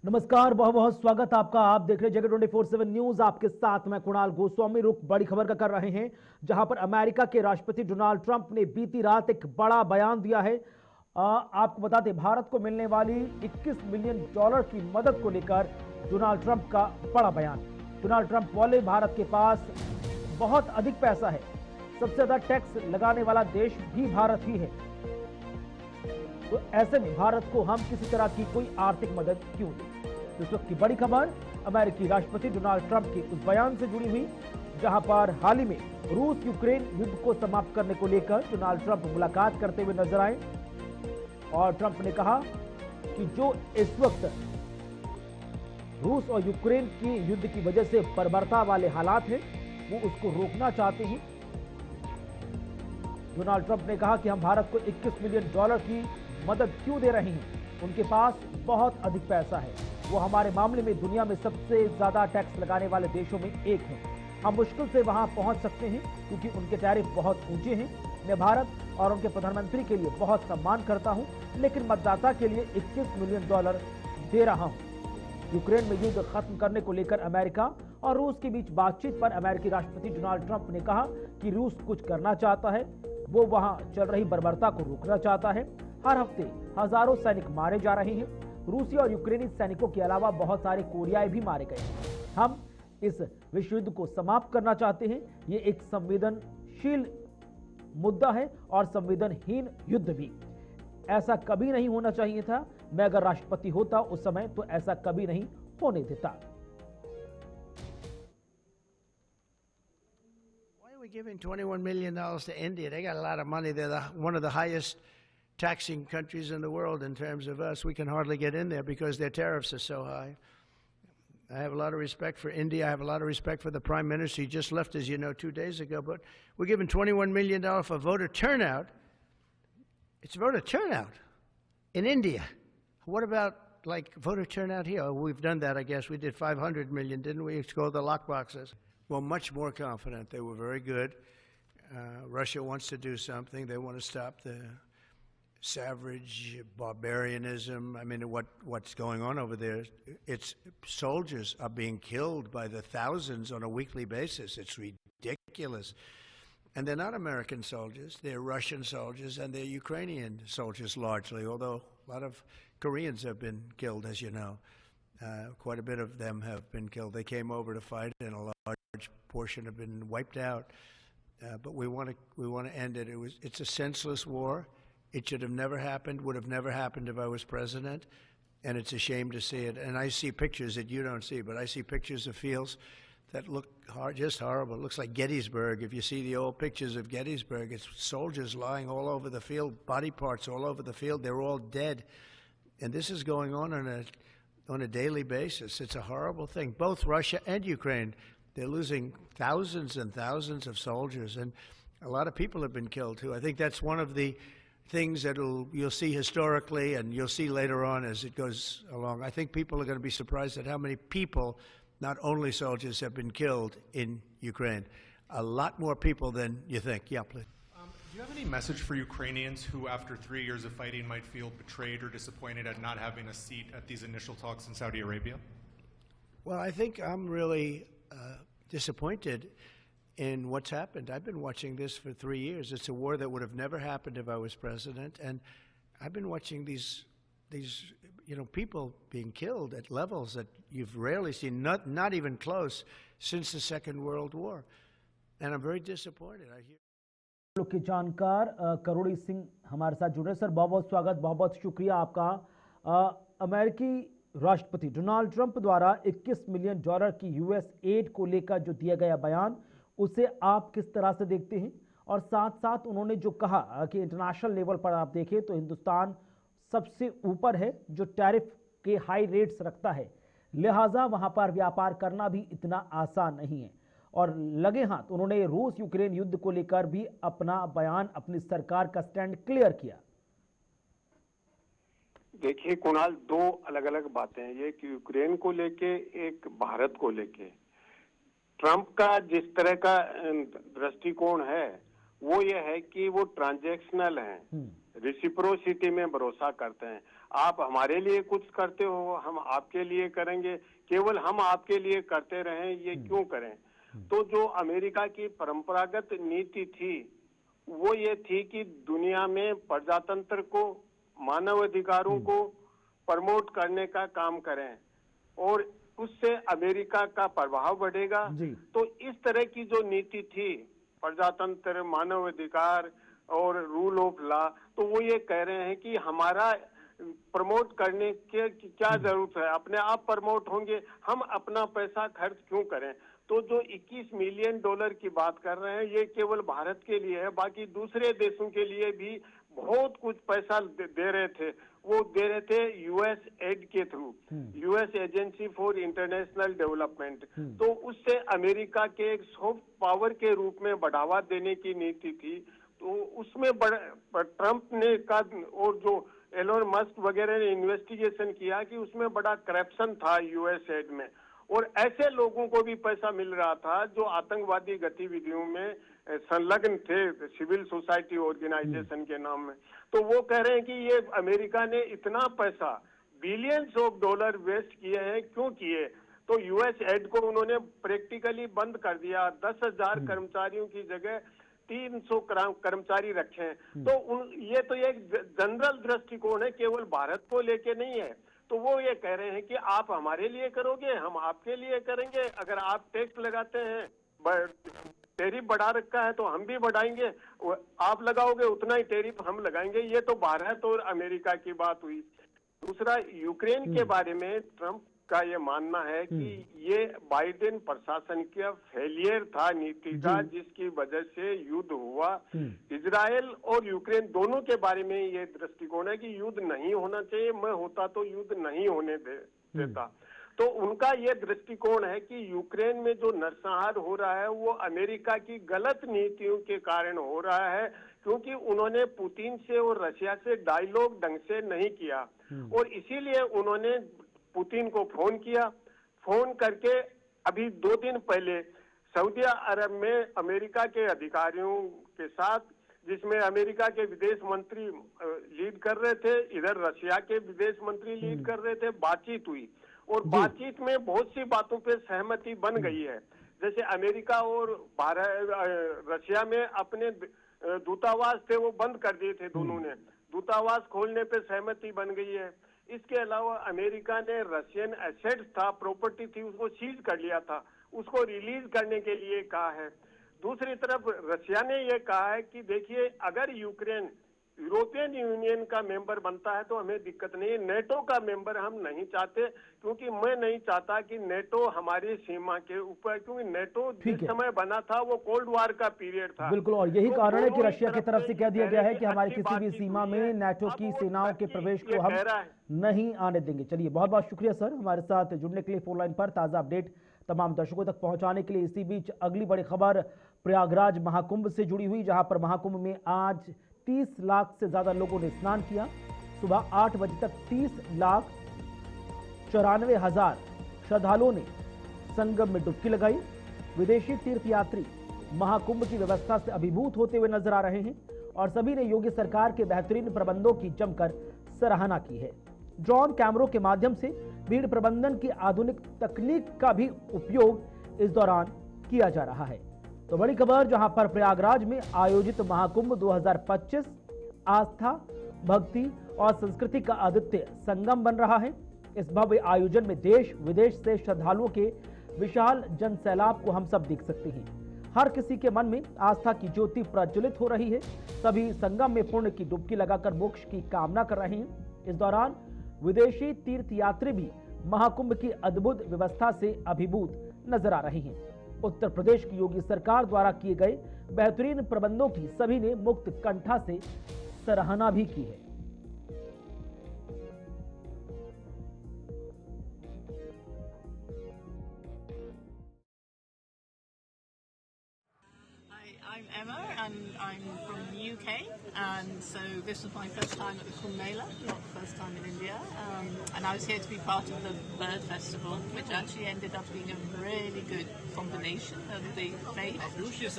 नमस्कार, बहुत बहुत स्वागत आपका। आप देख रहे जगह 24/7 न्यूज। आपके साथ मैं कुणाल गोस्वामी। रुख बड़ी खबर का कर रहे हैं, जहां पर अमेरिका के राष्ट्रपति डोनाल्ड ट्रंप ने बीती रात एक बड़ा बयान दिया है। आपको बता दें, भारत को मिलने वाली $21 मिलियन की मदद को लेकर डोनाल्ड ट्रंप का बड़ा बयान। डोनाल्ड ट्रंप बोले, भारत के पास बहुत अधिक पैसा है, सबसे ज्यादा टैक्स लगाने वाला देश भी भारत ही है, तो ऐसे में भारत को हम किसी तरह की कोई आर्थिक मदद क्यों दें। इस वक्त की बड़ी खबर अमेरिकी राष्ट्रपति डोनाल्ड ट्रंप के उस बयान से जुड़ी हुई, जहां पर हाल ही में रूस यूक्रेन युद्ध को समाप्त करने को लेकर डोनाल्ड ट्रंप मुलाकात करते हुए नजर आए। और ट्रंप ने कहा कि जो इस वक्त रूस और यूक्रेन की युद्ध की वजह से बर्बरता वाले हालात हैं, वो उसको रोकना चाहते हैं। डोनाल्ड ट्रंप ने कहा कि हम भारत को $21 मिलियन की मदद क्यों दे रहे हैं, उनके पास बहुत अधिक पैसा है, वो हमारे मामले में दुनिया में सबसे ज्यादा टैक्स लगाने वाले देशों में एक है, हम मुश्किल से वहां पहुंच सकते हैं क्योंकि उनके टैरिफ बहुत ऊंचे हैं। मैं भारत और उनके प्रधानमंत्री के लिए बहुत सम्मान करता हूं, लेकिन मतदाता के लिए $21 मिलियन दे रहा हूं। यूक्रेन में युद्ध खत्म करने को लेकर अमेरिका और रूस के बीच बातचीत पर अमेरिकी राष्ट्रपति डोनाल्ड ट्रंप ने कहा कि रूस कुछ करना चाहता है, वो वहां चल रही बर्बरता को रोकना चाहता है। हर हफ्ते हजारों सैनिक मारे जा रहे हैं, रूसी और यूक्रेनी सैनिकों के अलावा बहुत सारे कोरियाई भी मारे गए हैं। हम इस विश्व युद्ध को समाप्त करना चाहते हैं। ये एक संवेदनशील मुद्दा है और संवेदनहीन युद्ध भी। ऐसा कभी नहीं होना चाहिए था। मैं अगर राष्ट्रपति होता उस समय तो ऐसा कभी नहीं होने देता। We're giving $21 million to India. They got a lot of money. They're one of the highest taxing countries in the world in terms of us. We can hardly get in there because their tariffs are so high. I have a lot of respect for India. I have a lot of respect for the Prime Minister. He just left, as you know, 2 days ago. But we're giving $21 million for voter turnout. It's voter turnout in India. What about, like, voter turnout here? Oh, we've done that, I guess. We did 500 million, didn't we? It's called the lock boxes. Well, much more confident. They were very good. Russia wants to do something. They want to stop the savage barbarianism. I mean, what's going on over there? It's soldiers are being killed by the thousands on a weekly basis. It's ridiculous. And they're not American soldiers. They're Russian soldiers and they're Ukrainian soldiers largely, although a lot of Koreans have been killed, as you know. Quite a bit of them have been killed. They came over to fight, and a large portion have been wiped out. But we want to end it. It's a senseless war. It should have never happened. Would have never happened if I was president. And it's a shame to see it. And I see pictures that you don't see, but I see pictures of fields that look just horrible. It looks like Gettysburg. If you see the old pictures of Gettysburg, it's soldiers lying all over the field, body parts all over the field. They're all dead. And this is going on a daily basis. It's a horrible thing. Both Russia and Ukraine, they're losing thousands and thousands of soldiers, and a lot of people have been killed too. I think that's one of the things that you'll see historically, and you'll see later on as it goes along. I think people are going to be surprised at how many people, not only soldiers, have been killed in Ukraine. A lot more people than you think. Yeah, please. Do you have any message for Ukrainians who, after 3 years of fighting, might feel betrayed or disappointed at not having a seat at these initial talks in Saudi Arabia? Well, I think I'm really disappointed in what's happened. I've been watching this for 3 years. It's a war that would have never happened if I was president, and I've been watching these people being killed at levels that you've rarely seen, not even close, since the Second World War, and I'm very disappointed. I hear लोग के जानकार करोड़ी सिंह हमारे साथ जुड़े। Sir, बहुत बहुत स्वागत, बहुत बहुत शुक्रिया आपका। अमेरिकी राष्ट्रपति डोनाल्ड ट्रंप द्वारा $21 मिलियन की यूएस एड को लेकर जो दिया गया बयान, उसे आप किस तरह से देखते हैं? और साथ साथ उन्होंने जो कहा कि इंटरनेशनल लेवल पर आप देखें तो हिंदुस्तान सबसे ऊपर है, जो टैरिफ के हाई रेट्स रखता है, लिहाजा वहां पर व्यापार करना भी इतना आसान नहीं है। और लगे हाथ उन्होंने रूस यूक्रेन युद्ध को लेकर भी अपना बयान, अपनी सरकार का स्टैंड क्लियर किया। देखिए कुणाल, दो अलग अलग बातें हैं। ये कि यूक्रेन को लेके, एक भारत को लेके। ट्रंप का जिस तरह का दृष्टिकोण है, वो ये है कि वो ट्रांजैक्शनल हैं, रेसिप्रोसिटी में भरोसा करते हैं। आप हमारे लिए कुछ करते हो, हम आपके लिए करेंगे, केवल हम आपके लिए करते रहें, ये क्यों करें? तो जो अमेरिका की परंपरागत नीति थी वो ये थी कि दुनिया में प्रजातंत्र को, मानव अधिकारों को प्रमोट करने का काम करें और उससे अमेरिका का प्रभाव बढ़ेगा। तो इस तरह की जो नीति थी, प्रजातंत्र, मानव अधिकार और रूल ऑफ लॉ, तो वो ये कह रहे हैं कि हमारा प्रमोट करने के क्या जरूरत है, अपने आप प्रमोट होंगे, हम अपना पैसा खर्च क्यों करें? तो जो 21 मिलियन डॉलर की बात कर रहे हैं ये केवल भारत के लिए है, बाकी दूसरे देशों के लिए भी बहुत कुछ पैसा दे रहे थे। वो दे रहे थे यूएस एड के through, US agency for international development. तो उससे अमेरिका के एक सॉफ्ट पावर के रूप में बढ़ावा देने की नीति थी। तो उसमें ट्रंप ने का और जो एलोन मस्क वगैरह ने इन्वेस्टिगेशन किया कि उसमें बड़ा करप्शन था यूएस एड में, और ऐसे लोगों को भी पैसा मिल रहा था जो आतंकवादी गतिविधियों में संलग्न थे, सिविल सोसाइटी ऑर्गेनाइजेशन के नाम में। तो वो कह रहे हैं कि ये अमेरिका ने इतना पैसा, बिलियंस ऑफ डॉलर वेस्ट किए हैं, क्यों किए? तो यूएस एड को उन्होंने प्रैक्टिकली बंद कर दिया। 10,000 कर्मचारियों की जगह 300 कर्मचारी रखे हैं। तो ये तो एक जनरल दृष्टिकोण है, केवल भारत को लेके नहीं है। तो वो ये कह रहे हैं कि आप हमारे लिए करोगे, हम आपके लिए करेंगे। अगर आप टैक्स लगाते हैं, टैरिफ बढ़ा रखा है तो हम भी बढ़ाएंगे, आप लगाओगे उतना ही टैरिफ हम लगाएंगे। ये तो भारत और अमेरिका की बात हुई। दूसरा, यूक्रेन के बारे में ट्रंप का ये मानना है कि ये बाइडेन प्रशासन का फेलियर था नीति का, जिसकी वजह से युद्ध हुआ। इजराइल और यूक्रेन दोनों के बारे में ये दृष्टिकोण है कि युद्ध नहीं होना चाहिए, मैं होता तो युद्ध नहीं होने देता। तो उनका ये दृष्टिकोण है कि यूक्रेन में जो नरसंहार हो रहा है वो अमेरिका की गलत नीतियों के कारण हो रहा है, क्योंकि उन्होंने पुतिन से और रशिया से डायलॉग ढंग से नहीं किया, और इसीलिए उन्होंने पुतिन को फोन किया। फोन करके अभी 2 दिन पहले सऊदी अरब में अमेरिका के अधिकारियों के साथ, जिसमें अमेरिका के विदेश मंत्री लीड कर रहे थे, इधर रशिया के विदेश मंत्री लीड कर रहे थे, बातचीत हुई। और बातचीत में बहुत सी बातों पे सहमति बन गई है। जैसे अमेरिका और रशिया में अपने दूतावास थे वो बंद कर दिए थे दोनों ने, दूतावास खोलने पे सहमति बन गई है। इसके अलावा अमेरिका ने रशियन एसेट्स था, प्रॉपर्टी थी, उसको सीज कर लिया था, उसको रिलीज करने के लिए कहा है। दूसरी तरफ रशिया ने यह कहा है कि देखिए, अगर यूक्रेन यूरोपियन यूनियन का मेंबर बनता है तो हमें दिक्कत नहीं है, नेटो का मेंबर हम नहीं चाहते, क्योंकि मैं नहीं चाहता कि नेटो हमारी सीमा के ऊपर, क्योंकि नेटो जिस समय बना था वो कोल्ड वॉर का पीरियड था। बिल्कुल, और यही कारण है कि रशिया की तरफ से कह दिया गया है कि हमारी किसी भी सीमा में नेटो की सेनाओं के प्रवेश को हम नहीं आने देंगे। चलिए, बहुत बहुत शुक्रिया सर हमारे साथ जुड़ने के लिए, फोन लाइन पर ताज़ा अपडेट तमाम दर्शकों तक पहुंचाने के लिए। इसी बीच अगली बड़ी खबर प्रयागराज महाकुंभ से जुड़ी हुई, जहां पर महाकुंभ में आज 30 लाख से ज्यादा लोगों ने स्नान किया। सुबह 8 बजे तक 30,94,000 श्रद्धालुओं ने संगम में डुबकी लगाई। विदेशी तीर्थयात्री महाकुंभ की व्यवस्था से अभिभूत होते हुए नजर आ रहे हैं और सभी ने योगी सरकार के बेहतरीन प्रबंधों की जमकर सराहना की है। ड्रोन कैमरों के माध्यम से भीड़ प्रबंधन की आधुनिक तकनीक का भी उपयोग इस दौरान किया जा रहा है। तो बड़ी खबर, जहां पर प्रयागराज में आयोजित महाकुंभ 2025 आस्था, भक्ति और संस्कृति का अद्वितीय संगम बन रहा है। इस भव्य आयोजन में देश विदेश से श्रद्धालुओं के विशाल जनसैलाब को हम सब देख सकते हैं। हर किसी के मन में आस्था की ज्योति प्रज्वलित हो रही है। सभी संगम में पुण्य की डुबकी लगाकर मोक्ष की कामना कर रहे हैं। इस दौरान विदेशी तीर्थयात्री भी महाकुंभ की अद्भुत व्यवस्था से अभिभूत नजर आ रहे हैं। उत्तर प्रदेश की योगी सरकार द्वारा किए गए बेहतरीन प्रबंधों की सभी ने मुक्त कंठा से सराहना भी की है। I'm Emma and I'm from the UK, and so this was my first time at the Kumbh Mela, not first time in India, and I was here to be part of the Bird Festival, which actually ended up being a really good combination of the faith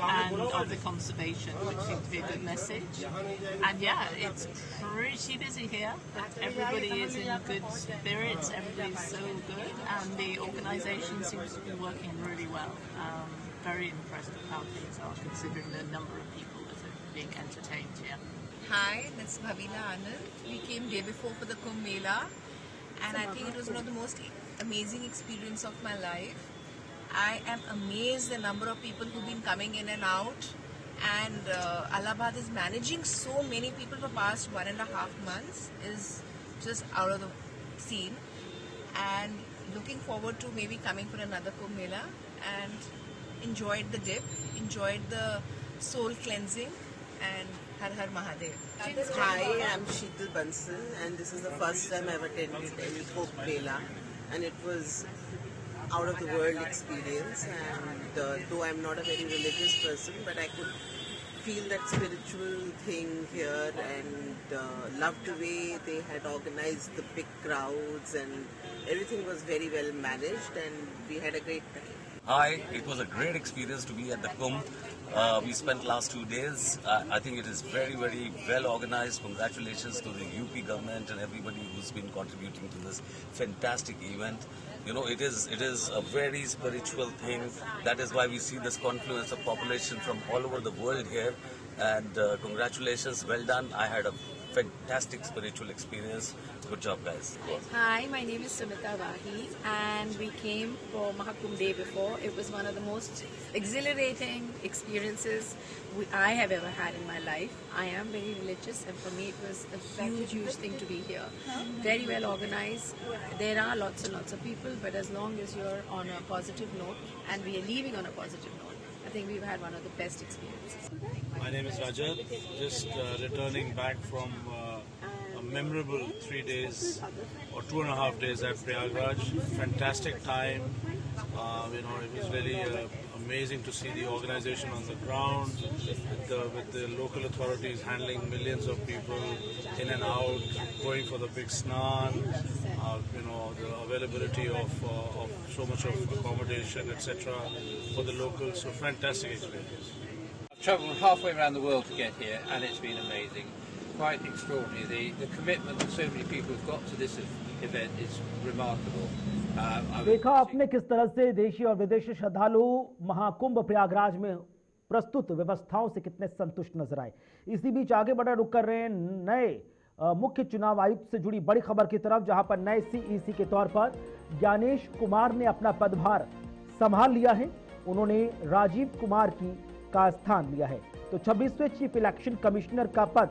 and of the conservation, which seemed to be a good message. And yeah, it's pretty busy here, but everybody is in good spirits, everybody's so good, and the organisation seems to be working really well. Very impressed with how things are, considering the number of people that are being entertained here. Hi, that's Bhavina Anand. We came day before for the Kumbh Mela, and I think it was one of the most amazing experience of my life. I am amazed the number of people who've been coming in and out, and Allahabad is managing so many people for past 1.5 months is just out of the scene, and looking forward to maybe coming for another Kumbh Mela, and enjoyed the dip, enjoyed the soul cleansing, and Har Har Mahadev. Hi, I'm Sheetal Bansal, and this is the first time I've attended any Kumbh Mela, and it was out of the world experience. And though I'm not a very religious person, but I could feel that spiritual thing here, and loved the way they had organized the big crowds, and everything was very well managed, and we had a great time. Hi, it was a great experience to be at the Kumbh. We spent last 2 days. I think it is very, very well organized. Congratulations to the UP government and everybody who's been contributing to this fantastic event. You know, it is a very spiritual thing. That is why we see this confluence of population from all over the world here. And congratulations, well done. I had a fantastic spiritual experience. Good job, guys. Hi, my name is Sumita Vahi, and we came for Mahakumbh day before. It was one of the most exhilarating experiences I have ever had in my life. I am very religious, and for me it was a huge thing to be here. Very well organized. There are lots and lots of people, but as long as you're on a positive note, and we are leaving on a positive note, I think we've had one of the best experiences. My name is Rajat, just returning back from a memorable 3 days or 2.5 days at Prayagraj. Fantastic time. It was really amazing to see the organization on the ground with the local authorities handling millions of people in and out, going for the big snan, the availability of so much of accommodation, etc. for the locals. So fantastic experience. I've travelled halfway around the world to get here, and it's been amazing. Quite extraordinary. The commitment that so many people have got to this event is remarkable. देखा आपने किस तरह से देशी और विदेशी श्रद्धालु महाकुंभ प्रयागराज में प्रस्तुत व्यवस्थाओं से कितने संतुष्ट नजर आए। इसी बीच आगे बढ़ा रुक कर रहे हैं नए मुख्य चुनाव आयुक्त से जुड़ी बड़ी खबर की तरफ, जहां पर नए सीईसी के तौर पर ज्ञानेश कुमार ने अपना पदभार संभाल लिया है। उन्होंने राजीव कुमार का स्थान लिया है। तो 26वें चीफ इलेक्शन कमिश्नर का पद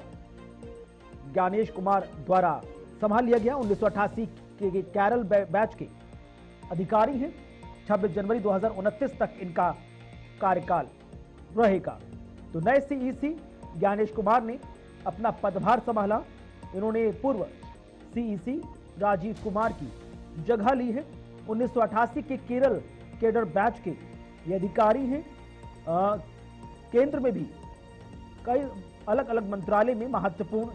ज्ञानेश कुमार द्वारा संभाल लिया गया। 1988 के कैरल बैच के अधिकारी हैं। 26 जनवरी 2029 तक इनका कार्यकाल रहेगा। तो नए सीईसी ज्ञानेश कुमार ने अपना पदभार संभाला। इन्होंने पूर्व सीईसी राजीव कुमार की जगह ली है। 1988 के केरल कैडर बैच के ये अधिकारी हैं। केंद्र में भी कई अलग अलग मंत्रालय में महत्वपूर्ण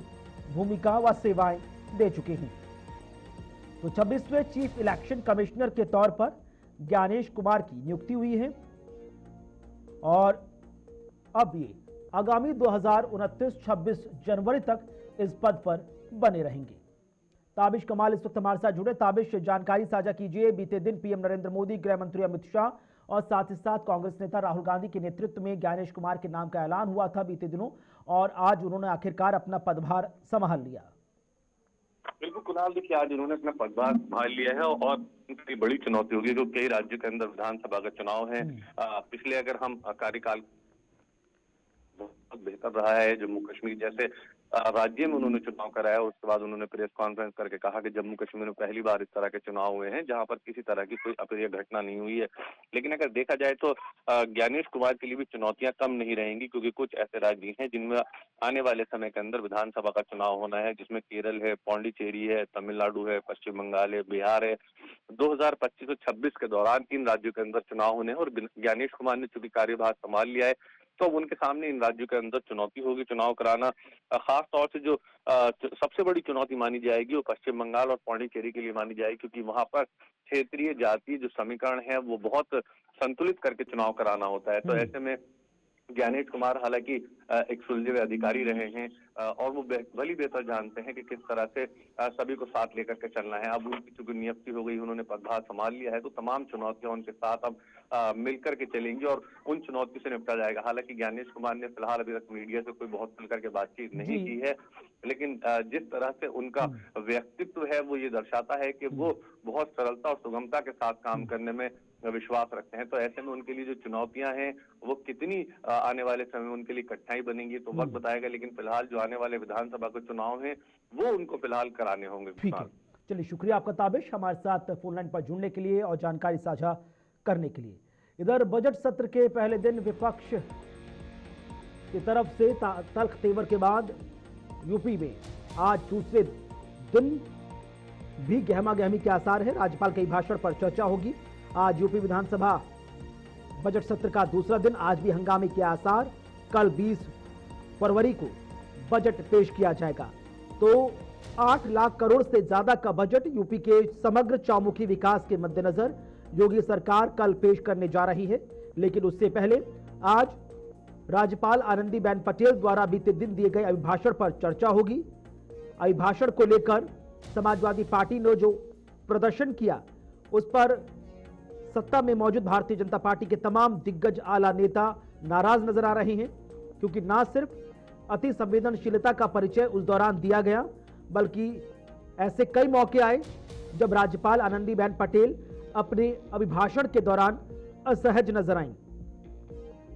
भूमिका व सेवाएं दे चुके हैं। तो 26वें चीफ इलेक्शन कमिश्नर के तौर पर ज्ञानेश कुमार की नियुक्ति हुई है और अब ये आगामी 2029-26 जनवरी तक इस पद पर बने रहेंगे। ताबिश कमाल इस वक्त हमारे साथ जुड़े। ताबिश, जानकारी साझा कीजिए। बीते दिन पीएम नरेंद्र मोदी, गृह मंत्री अमित शाह और साथ ही साथ कांग्रेस नेता राहुल गांधी के नेतृत्व में ज्ञानेश कुमार के नाम का ऐलान हुआ था बीते दिनों, और आज उन्होंने आखिरकार अपना पदभार संभाल लिया। बिल्कुल कुणाल, देखिए आज उन्होंने अपना पदभार संभाल लिया है और उनकी बड़ी चुनौती होगी क्योंकि कई राज्यों के अंदर विधानसभा का चुनाव है। पिछले अगर हम कार्यकाल बहुत बेहतर रहा है। जम्मू कश्मीर जैसे राज्य में उन्होंने चुनाव कराया, उसके बाद उन्होंने प्रेस कॉन्फ्रेंस करके कहा कि जम्मू कश्मीर में पहली बार इस तरह के चुनाव हुए हैं जहां पर किसी तरह की कोई अप्रिय घटना नहीं हुई है। लेकिन अगर देखा जाए तो ज्ञानेश कुमार के लिए भी चुनौतियां कम नहीं रहेंगी क्योंकि कुछ ऐसे राज्य हैं जिनमें आने वाले समय के अंदर विधानसभा का चुनाव होना है, जिसमें केरल है, पौंडीचेरी है, तमिलनाडु है, पश्चिम बंगाल है, बिहार है। 2025 और 26 के दौरान 3 राज्यों के अंदर चुनाव होने हैं और ज्ञानेश कुमार ने चूंकि कार्यभार संभाल लिया है, तो अब उनके सामने इन राज्यों के अंदर चुनौती होगी चुनाव कराना। खास तौर से जो सबसे बड़ी चुनौती मानी जाएगी वो पश्चिम बंगाल और पौंडीचेरी के लिए मानी जाएगी, क्योंकि वहां पर क्षेत्रीय जातीय जो समीकरण है वो बहुत संतुलित करके चुनाव कराना होता है। तो ऐसे में ज्ञानेश कुमार हालांकि एक सुलझे हुए अधिकारी रहे हैं और वो भली बेहतर जानते हैं कि किस तरह से सभी को साथ लेकर के चलना है। अब उनकी चूंकि नियुक्ति हो गई, उन्होंने पदभार संभाल लिया है, तो तमाम चुनौतियां उनके साथ अब मिलकर के चलेंगी और उन चुनौतियों से निपटा जाएगा। हालांकि ज्ञानेश कुमार ने फिलहाल अभी तक मीडिया से कोई बहुत खुलकर के बातचीत नहीं की है, लेकिन जिस तरह से उनका व्यक्तित्व है वो ये दर्शाता है कि वो बहुत सरलता और सुगमता के साथ काम करने में विश्वास रखते हैं। तो ऐसे में उनके लिए जो चुनौतियां हैं वो कितनी आने वाले समय में उनके लिए कठिनाई बनेंगी तो वक्त बताएगा, लेकिन फिलहाल जो आने वाले विधानसभा के चुनाव हैं वो उनको फिलहाल कराने होंगे। ठीक है, चलिए शुक्रिया आपका ताबिश हमारे साथ फोन लाइन पर जुड़ने के लिए और जानकारी साझा करने के लिए। इधर बजट सत्र के पहले दिन विपक्ष की तरफ से तल्ख तेवर के बाद यूपी में आज दूसरे दिन भी गहमा गहमी के आसार है। राज्यपाल के भाषण पर चर्चा होगी। आज यूपी विधानसभा बजट सत्र का दूसरा दिन, आज भी हंगामे के आसार। कल 20 फरवरी को बजट पेश किया जाएगा। तो 8 लाख करोड़ से ज्यादा का बजट यूपी के समग्र चौमुखी विकास के मद्देनजर योगी सरकार कल पेश करने जा रही है। लेकिन उससे पहले आज राज्यपाल आनंदीबेन पटेल द्वारा बीते दिन दिए गए अभिभाषण पर चर्चा होगी। अभिभाषण को लेकर समाजवादी पार्टी ने जो प्रदर्शन किया उस पर सत्ता में मौजूद भारतीय जनता पार्टी के तमाम दिग्गज आला नेता नाराज नजर आ रहे हैं, क्योंकि ना सिर्फ अति संवेदनशीलता का परिचय उस दौरान दिया गया, बल्कि ऐसे कई मौके आए जब राज्यपाल आनंदीबेन पटेल अपने अभिभाषण के दौरान असहज नजर आईं।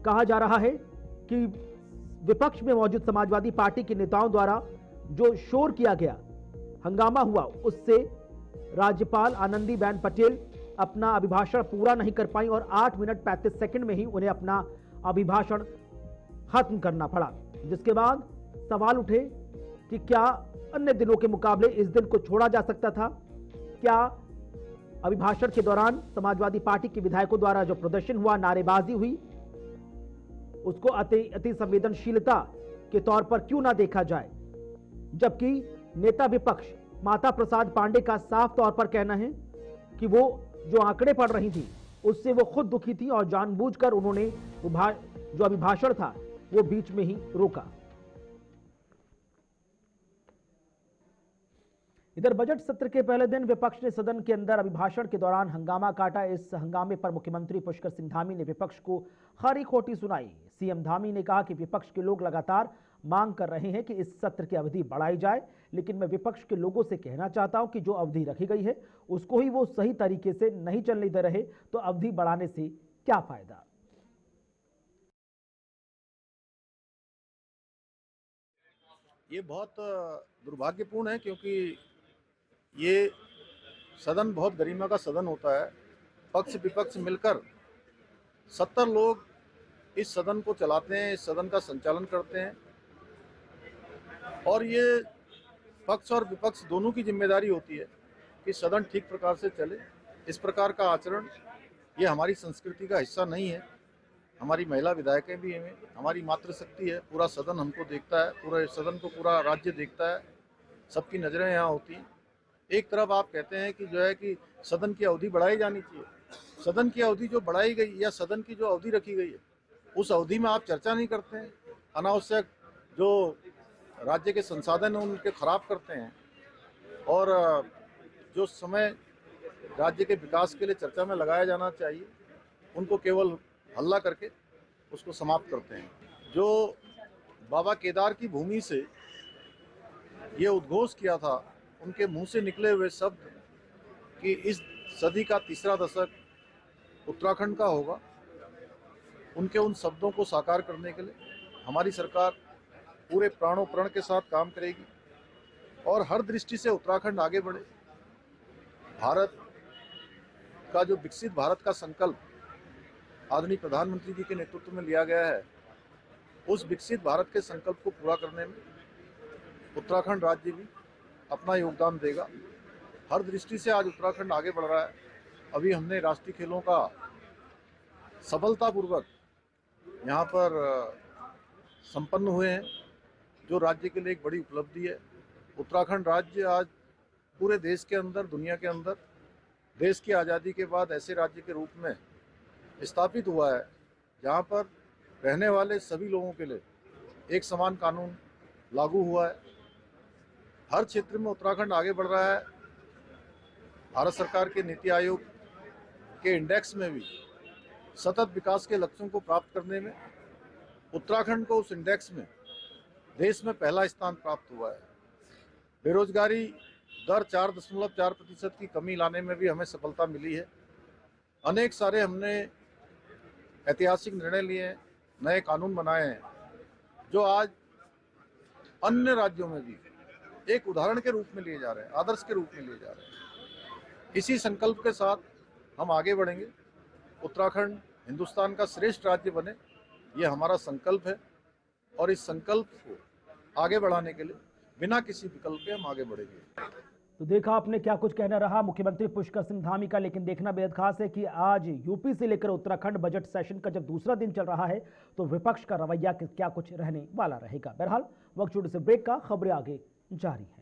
कहा जा रहा है कि विपक्ष में मौजूद समाजवादी पार्टी के नेताओं द्वारा जो शोर किया गया, हंगामा हुआ, उससे राज्यपाल आनंदीबेन पटेल अपना अभिभाषण पूरा नहीं कर पाई और 8 मिनट 35 सेकंड में ही उन्हें अपना अभिभाषण खत्म करना पड़ा। जिसके बाद सवाल उठे कि क्या अन्य दिनों के मुकाबले इस दिन को छोड़ा जा सकता था? क्या अभिभाषण के दौरान समाजवादी पार्टी के विधायकों द्वारा जो प्रदर्शन हुआ, नारेबाजी हुई, उसको अति संवेदनशीलता के तौर पर क्यों ना देखा जाए? जबकि नेता विपक्ष माता प्रसाद पांडे का साफ तौर पर कहना है कि वो जो आंकड़े पढ़ रही थी उससे वो खुद दुखी थी और जानबूझकर उन्होंने जो अभिभाषण था वो बीच में ही रोका। इधर बजट सत्र के पहले दिन विपक्ष ने सदन के अंदर अभिभाषण के दौरान हंगामा काटा। इस हंगामे पर मुख्यमंत्री पुष्कर सिंह धामी ने विपक्ष को खरी खोटी सुनाई। सीएम धामी ने कहा कि विपक्ष के लोग लगातार मांग कर रहे हैं कि इस सत्र की अवधि बढ़ाई जाए, लेकिन मैं विपक्ष के लोगों से कहना चाहता हूं कि जो अवधि रखी गई है उसको ही वो सही तरीके से नहीं चलने दे रहे, तो अवधि बढ़ाने से क्या फायदा। ये बहुत दुर्भाग्यपूर्ण है, क्योंकि ये सदन बहुत गरिमा का सदन होता है। पक्ष विपक्ष मिलकर 70 लोग इस सदन को चलाते हैं, इस सदन का संचालन करते हैं और ये पक्ष और विपक्ष दोनों की जिम्मेदारी होती है कि सदन ठीक प्रकार से चले। इस प्रकार का आचरण ये हमारी संस्कृति का हिस्सा नहीं है। हमारी महिला विधायकें भी हैं, हमारी मातृशक्ति है, पूरा सदन हमको देखता है, पूरे सदन को पूरा राज्य देखता है, सबकी नज़रें यहाँ होती हैं। एक तरफ आप कहते हैं कि जो है कि सदन की अवधि बढ़ाई जानी चाहिए। सदन की अवधि जो बढ़ाई गई या सदन की जो अवधि रखी गई है उस अवधि में आप चर्चा नहीं करते हैं, अनावश्यक जो राज्य के संसाधन हैं उनके खराब करते हैं और जो समय राज्य के विकास के लिए चर्चा में लगाया जाना चाहिए उनको केवल हल्ला करके उसको समाप्त करते हैं। जो बाबा केदार की भूमि से ये उद्घोष किया था, उनके मुंह से निकले हुए शब्द कि इस सदी का तीसरा दशक उत्तराखंड का होगा, उनके उन शब्दों को साकार करने के लिए हमारी सरकार पूरे प्राणों प्रण के साथ काम करेगी और हर दृष्टि से उत्तराखंड आगे बढ़े। भारत का जो विकसित भारत का संकल्प आदरणीय प्रधानमंत्री जी के नेतृत्व में लिया गया है, उस विकसित भारत के संकल्प को पूरा करने में उत्तराखंड राज्य भी अपना योगदान देगा। हर दृष्टि से आज उत्तराखंड आगे बढ़ रहा है। अभी हमने राष्ट्रीय खेलों का सफलतापूर्वक यहाँ पर संपन्न हुए हैं, जो राज्य के लिए एक बड़ी उपलब्धि है। उत्तराखंड राज्य आज पूरे देश के अंदर, दुनिया के अंदर, देश की आज़ादी के बाद ऐसे राज्य के रूप में स्थापित हुआ है जहाँ पर रहने वाले सभी लोगों के लिए एक समान कानून लागू हुआ है। हर क्षेत्र में उत्तराखंड आगे बढ़ रहा है। भारत सरकार के नीति आयोग के इंडेक्स में भी सतत विकास के लक्ष्यों को प्राप्त करने में उत्तराखंड को उस इंडेक्स में देश में पहला स्थान प्राप्त हुआ है। बेरोजगारी दर 4.4% की कमी लाने में भी हमें सफलता मिली है। अनेक सारे हमने ऐतिहासिक निर्णय लिए हैं, नए कानून बनाए हैं, जो आज अन्य राज्यों में भी एक उदाहरण के रूप में लिए जा रहे हैं, आदर्श के रूप में लिए जा रहे हैं। इसी संकल्प के साथ हम आगे बढ़ेंगे। उत्तराखंड हिंदुस्तान का श्रेष्ठ राज्य बने, ये हमारा संकल्प है और इस संकल्प को आगे बढ़ाने के लिए बिना किसी विकल्प के हम आगे बढ़ेंगे। तो देखा आपने क्या कुछ कहना रहा मुख्यमंत्री पुष्कर सिंह धामी का, लेकिन देखना बेहद खास है कि आज यूपी से लेकर उत्तराखंड बजट सेशन का जब दूसरा दिन चल रहा है तो विपक्ष का रवैया क्या कुछ रहने वाला रहेगा। बहरहाल वक्त छोटे से ब्रेक का, खबरें आगे जारी है।